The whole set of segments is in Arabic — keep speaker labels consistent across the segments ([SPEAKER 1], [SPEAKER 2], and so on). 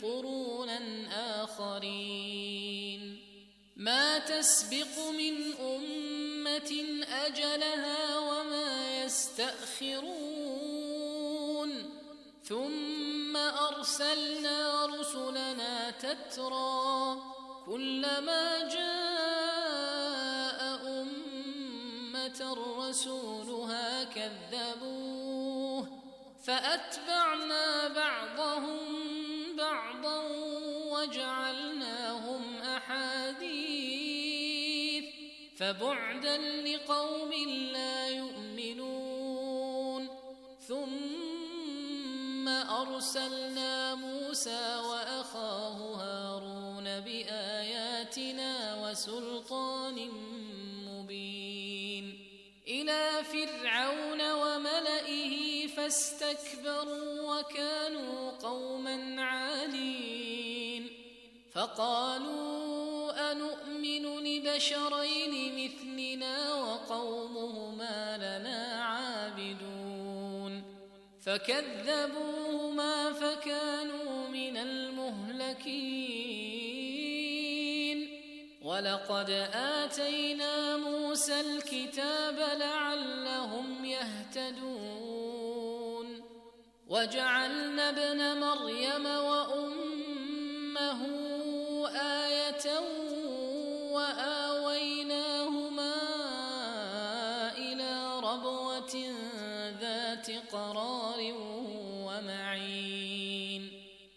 [SPEAKER 1] قرونا آخرين ما تسبق من أمة أجلها وما يستأخرون ثم أرسلنا رسلنا تترى كلما جاء أمة رسولها كذبوه فأتبعنا بعضهم بعضا وجعلناهم أحاديث فبعدا لقوم لا يؤمنون ثم أرسلنا موسى وأخاه هارون بآياتنا وسلطان مبين إلى فرعون وملئه فاستكبروا وكانوا قوما عالين فقالوا أنؤمن لبشرين مثلنا وقومهما لنا عابدون فكذبوهما فكانوا من المهلكين ولقد آتينا موسى الكتاب لعلهم يهتدون وجعلنا ابن مريم وأمه آية وآويناهما إلى ربوة ذات قرار ومعين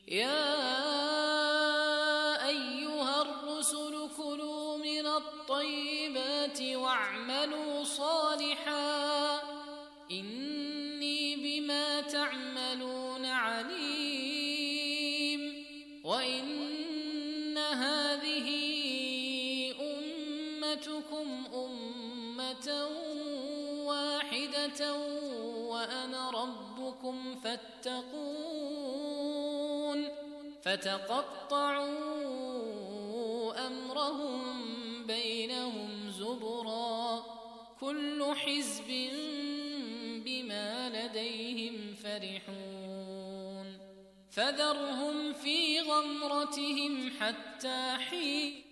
[SPEAKER 1] يا أيها الرسل كلوا من الطيبات واعملوا صالحا إني بما تعملون عليم وإن هذه أمتكم أمة واحدة وأنا ربكم فاتقون فتقطعوا أمرهم بينهم زبرا كل حزب بما لديهم فرحون فذرهم في غمرتهم حتى حين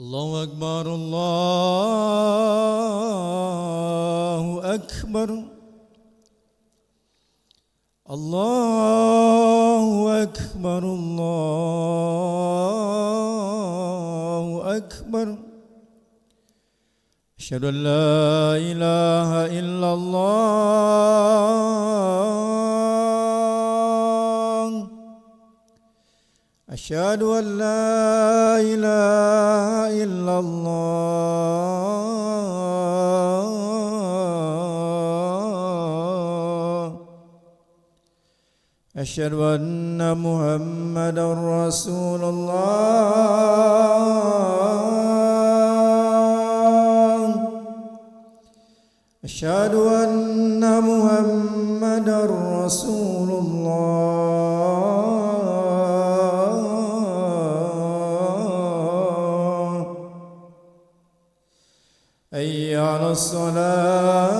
[SPEAKER 2] الله أكبر الله أكبر الله أكبر الله أكبر أشهد أن لا إله إلا الله أشهد أن لا إله إلا الله أشهد أن محمدا رسول الله أشهد أن محمدا رسول الله حي على الصلاة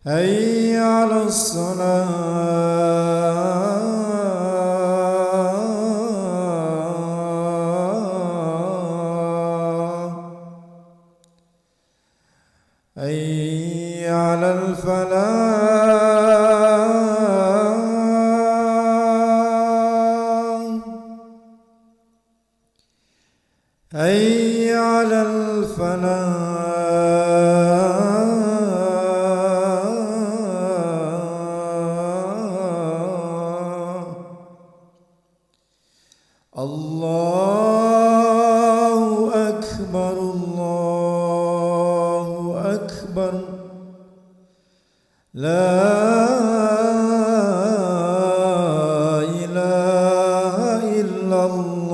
[SPEAKER 2] حي على الصلاة حي على الفلاح حي على الفلاح أكبر لا إله إلا الله.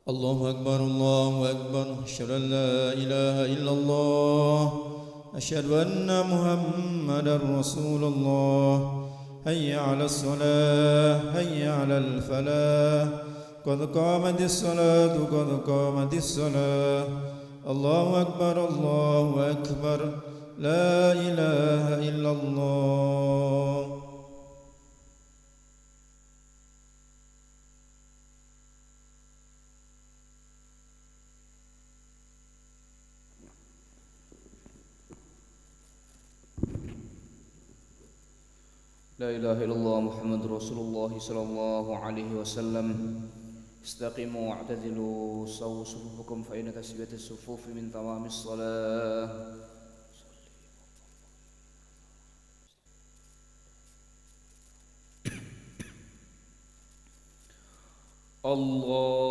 [SPEAKER 2] الله أكبر الله أكبر أشهد أن لا إله إلا الله أشهد أن محمدا رسول الله حي على الصلاة حي على الفلاح قد قامت الصلاة قد قامت الصلاة الله أكبر الله أكبر لا إله إلا الله
[SPEAKER 3] لا إله إلا الله محمد رسول الله صلى الله عليه وسلم استقيموا واعتدلوا سووا صفوفكم فإن تسوية الصفوف من تمام الصلاة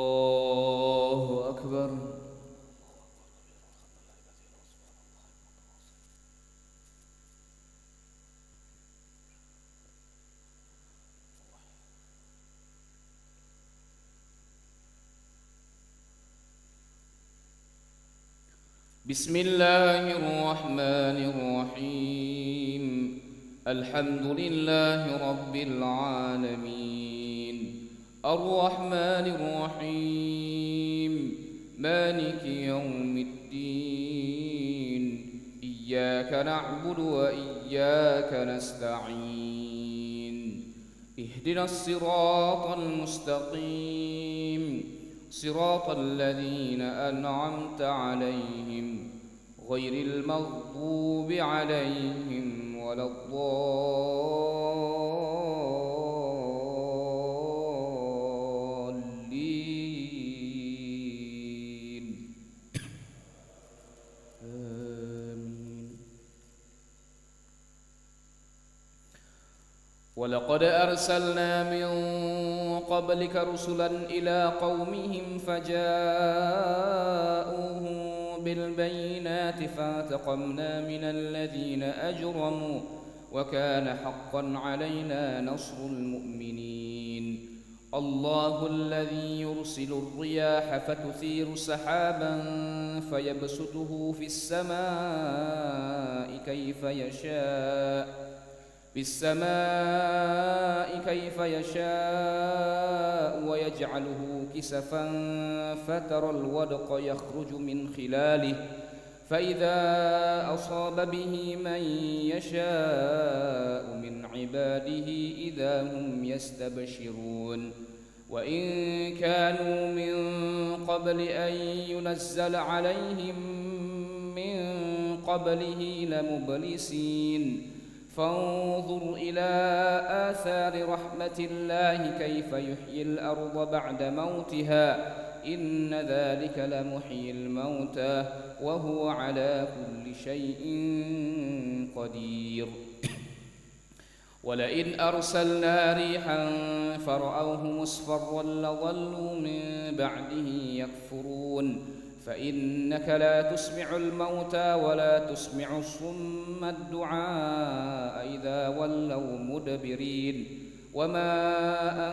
[SPEAKER 3] الله أكبر بسم الله الرحمن الرحيم الحمد لله رب العالمين الرحمن الرحيم مالك يوم الدين إياك نعبد وإياك نستعين اهدنا الصراط المستقيم صراط الذين أنعمت عليهم غير المغضوب عليهم ولا الضالين آمين. ولقد أرسلنا من قبلك رسلا إلى قومهم فجاءوهم بالبينات فانتقمنا من الذين أجرموا وكان حقا علينا نصر المؤمنين الله الذي يرسل الرياح فتثير سحابا فيبسطه في السماء كيف يشاء ويجعله كسفا فترى الودق يخرج من خلاله فإذا أصاب به من يشاء من عباده إذا هم يستبشرون وإن كانوا من قبل أن ينزل عليهم من قبله لمبلسين فانظر إلى آثار رحمة الله كيف يحيي الأرض بعد موتها إن ذلك لمحيي الموتى وهو على كل شيء قدير ولئن أرسلنا ريحا فرأوه مصفرا لظلوا من بعده يكفرون فإنك لا تسمع الموتى ولا تسمع الصم الدعاء إذا ولوا مدبرين وما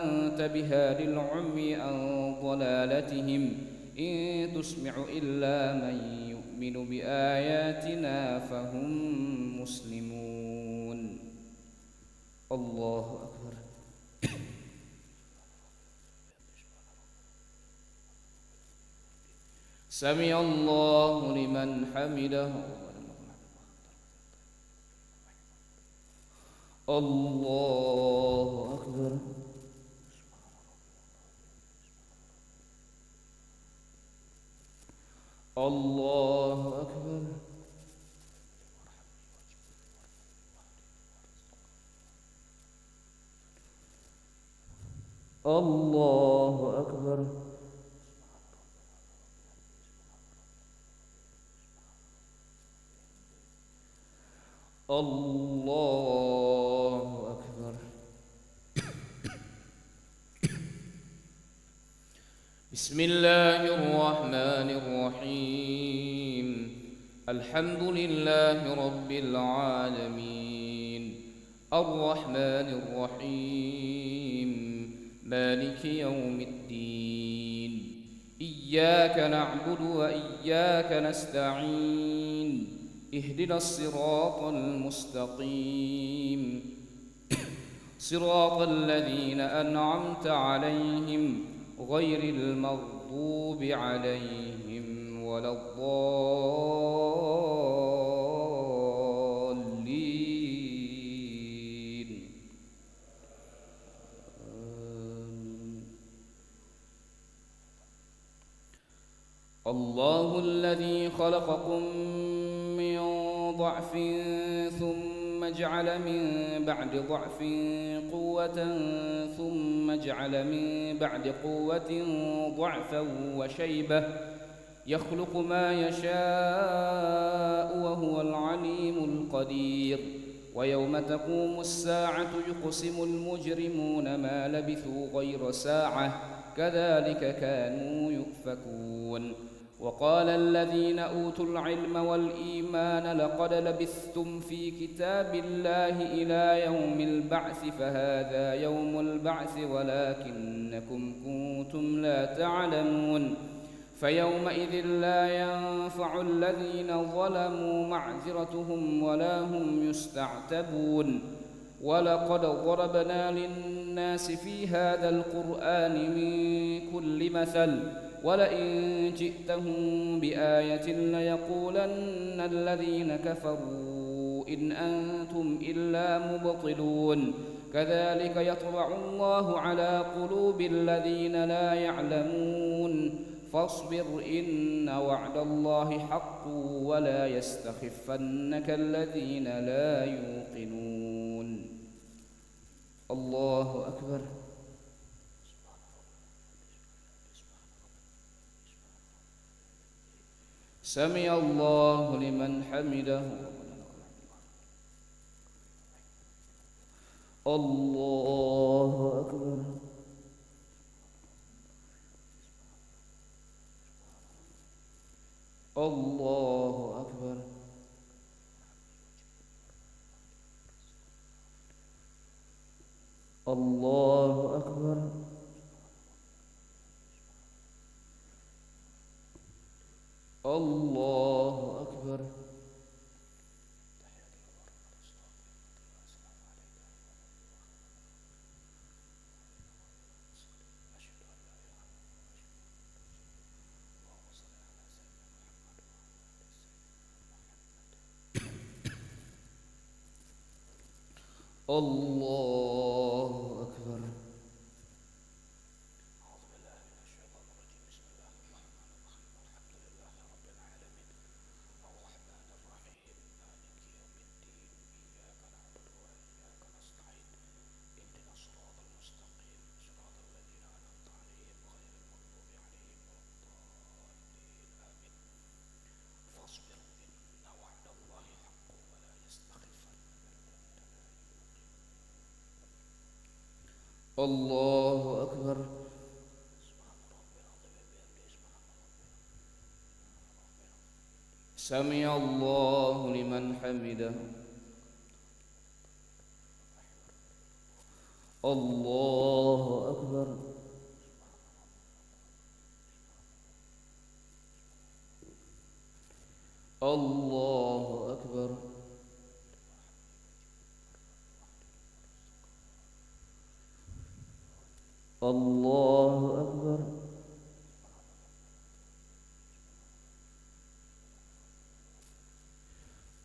[SPEAKER 3] أنت بهاد العمي عن ضلالتهم إن تسمع إلا من يؤمن بآياتنا فهم مسلمون الله أكبر سمع الله لمن حمده الله أكبر الله أكبر الله أكبر الله أكبر بسم الله الرحمن الرحيم الحمد لله رب العالمين الرحمن الرحيم مالك يوم الدين إياك نعبد وإياك نستعين اهدنا الصراط المستقيم صراط الذين أنعمت عليهم غير المغضوب عليهم ولا الضالين. الله الذي خلقكم من ضعف ثم جعل من بعد ضعف قوة ثم جعل من بعد قوة ضعفا وشيبة يخلق ما يشاء وهو العليم القدير. ويوم تقوم الساعة يقسم المجرمون ما لبثوا غير ساعة كذلك كانوا يؤفكون. وقال الذين أوتوا العلم والإيمان لقد لبثتم في كتاب الله إلى يوم البعث فهذا يوم البعث ولكنكم كنتم لا تعلمون. فيومئذ لا ينفع الذين ظلموا معذرتهم ولا هم يستعتبون. ولقد ضربنا للناس في هذا القرآن من كل مثل ولئن جئتهم بآية ليقولن الذين كفروا إن أنتم إلا مبطلون. كذلك يطبع الله على قلوب الذين لا يعلمون. فاصبر إن وعد الله حق ولا يستخفنك الذين لا يوقنون. الله أكبر. سمع الله لمن حمده. الله أكبر. الله أكبر. الله أكبر. الله أكبر. الله أكبر. الله أكبر. سمع الله لمن حمده. الله أكبر. الله أكبر. الله أكبر.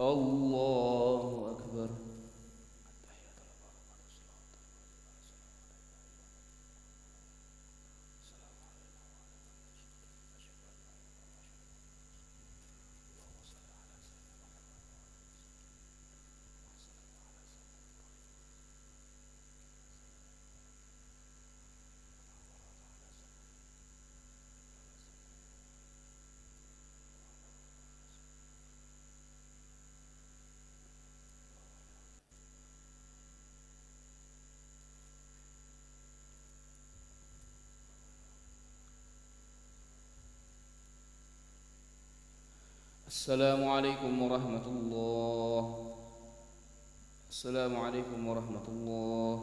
[SPEAKER 3] الله أكبر. السلام عليكم ورحمة الله. السلام عليكم ورحمة الله.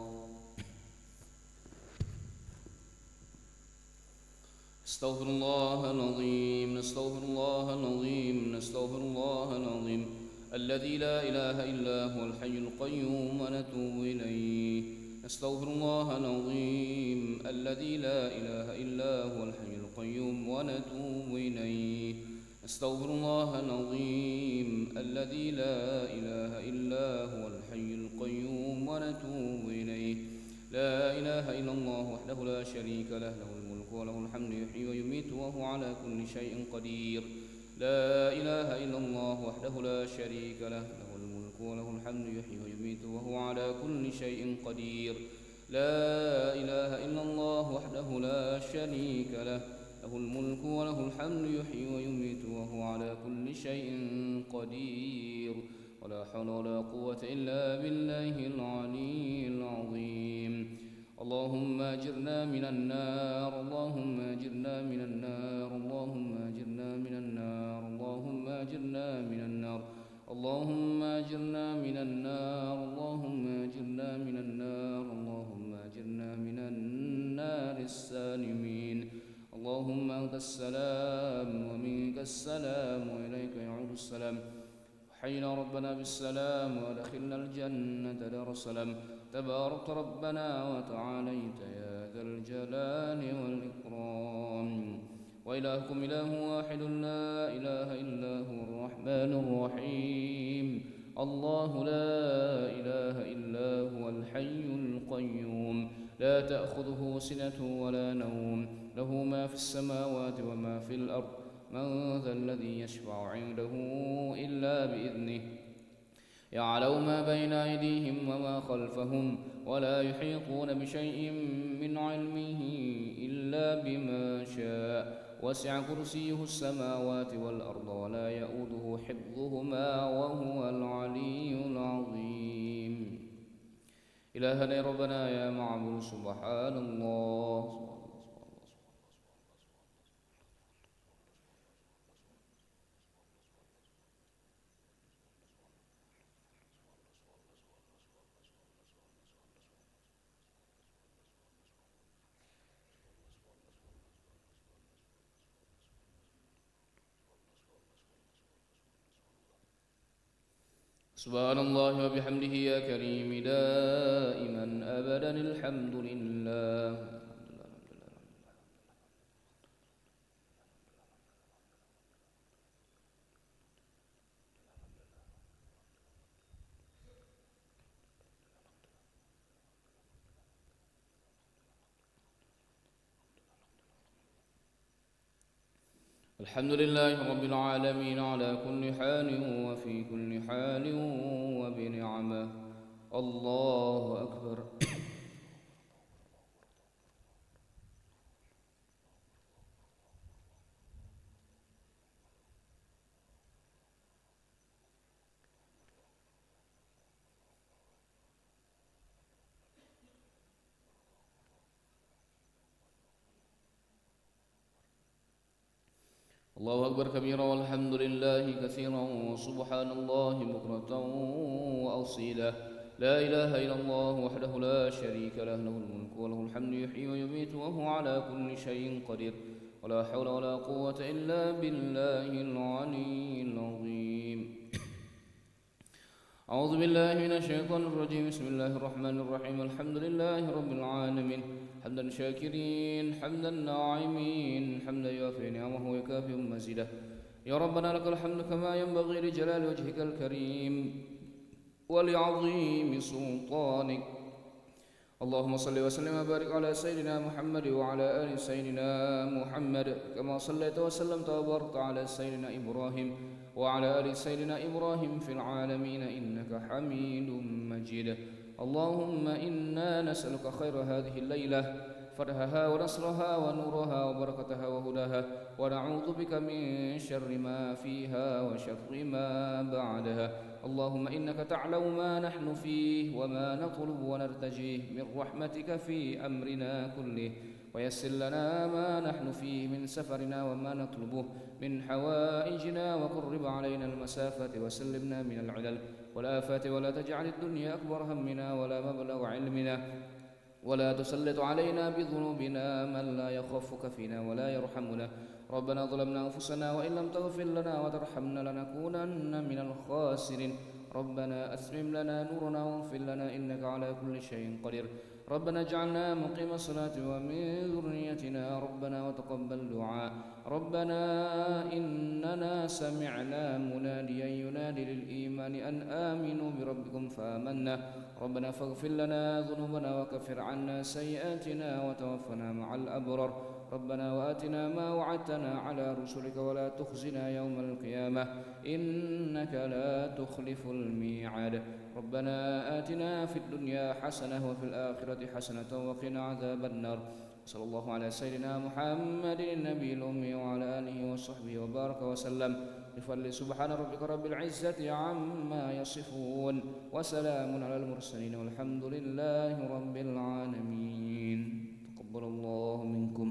[SPEAKER 3] استغفر الله العظيم، نستغفر الله العظيم، نستغفر الله العظيم الذي لا إله إلا هو الحي القيوم ونتوب إليه. نستغفر الله العظيم الذي لا إله إلا هو الحي القيوم ونتوب إليه. نستغفر الله العظيم الذي لا إله إلا هو الحي القيوم ونتوب إليه. لا إله إلا الله وحده لا شريك له، له الملك وله الحمد يحيي ويميت وهو على كل شيء قدير. لا إله إلا الله وحده لا شريك له، له الملك وله الحمد يحيي ويميت وهو على كل شيء قدير. لا إله إلا الله وحده لا شريك له، له الملك وله الحمد يحيي ويميت وهو على كل شيء قدير. ولا حول ولا قوة إلا بالله العلي العظيم. اللهم أجرنا من النار، اللهم أجرنا من النار، اللهم أجرنا من النار، اللهم أجرنا من النار، اللهم أجرنا من النار، اللهم أجرنا من النار، اللهم أجرنا من النار السالمين. اللهم أنت السلام ومنك السلام وإليك يعود السلام. حينا ربنا بالسلام وادخلنا الجنة دار السلام. تبارك ربنا وتعاليت يا ذا الجلال والإكرام. وإلهكم إله واحد لا إله إلا هو الرحمن الرحيم. الله لا إله إلا هو الحي القيوم لا تأخذه سنة ولا نوم، له ما في السماوات وما في الأرض. من ذا الذي يشفع عنده إلا بإذنه، يعلم ما بين أيديهم وما خلفهم، ولا يحيطون بشيء من علمه إلا بما شاء. وسع كرسيه السماوات والأرض ولا يؤوده حفظهما وهو العلي العظيم. إلهنا ربنا يا معبود سبحان الله. سبحان الله وبحمده يا كريم دائما أبدا الحمد لله. الحمد لله رب العالمين على كل حال وفي كل حال وبنعمه. الله أكبر. الله أكبر كبيرا والحمد لله كثيرا وسبحان الله بكرة وأصيلا. لا إله إلا الله وحده لا شريك له، له الملك وله الحمد يحيي ويميت وهو على كل شيء قدير. ولا حول ولا قوة إلا بالله العلي العظيم. أعوذ بالله من الشيطان الرجيم. بسم الله الرحمن الرحيم. الحمد لله رب العالمين، حمدا شاكرين، حمدا ناعمين، حمدا يوافي نعمه ويكافئ مزيده. يا ربنا لك الحمد كما ينبغي لجلال وجهك الكريم ولعظيم سلطانك. اللهم صل وسلم وبارك على سيدنا محمد وعلى آل سيدنا محمد كما صليت وسلمت وباركت على سيدنا إبراهيم وعلى آل سيدنا إبراهيم في العالمين إنك حميد مجيد. اللهم إنا نسألك خير هذه الليلة، فرحها ونصرها ونورها وبركتها وهداها، ونعوذ بك من شر ما فيها وشر ما بعدها. اللهم إنك تعلم ما نحن فيه وما نطلب ونرتجيه من رحمتك في أمرنا كله، ويسر لنا ما نحن فيه من سفرنا وما نطلبه من حوائجنا، وقرب علينا المسافة وسلمنا من العلل والآفات، ولا تجعل الدنيا أكبر همنا ولا مبلغ علمنا ولا تسلط علينا بذنوبنا من لا يخافك فينا ولا يرحمنا. ربنا ظلمنا أنفسنا وإن لم تغفر لنا وترحمنا لنكونن من الخاسرين. ربنا أتمم لنا نورنا واغفر لنا إنك على كل شيء قدير. ربنا اجعلنا مقيم الصلاة ومن ذريتنا ربنا وتقبل دعاء. ربنا إننا سمعنا مناديا ينادي للإيمان أن آمنوا بربكم فآمنا. ربنا فاغفر لنا ذنوبنا وكفر عنا سيئاتنا وتوفنا مع الأبرار. ربنا وآتنا ما وعدتنا على رسلك ولا تخزنا يوم القيامة إنك لا تخلف الميعاد. ربنا آتنا في الدنيا حسنة وفي الآخرة حسنة وقنا عذاب النار. صلى الله على سيدنا محمد النبي الأمي وعلى آله وصحبه وبارك وسلم. بفضل سبحان ربك رب العزة عما يصفون وسلام على المرسلين والحمد لله رب العالمين. تقبل الله منكم.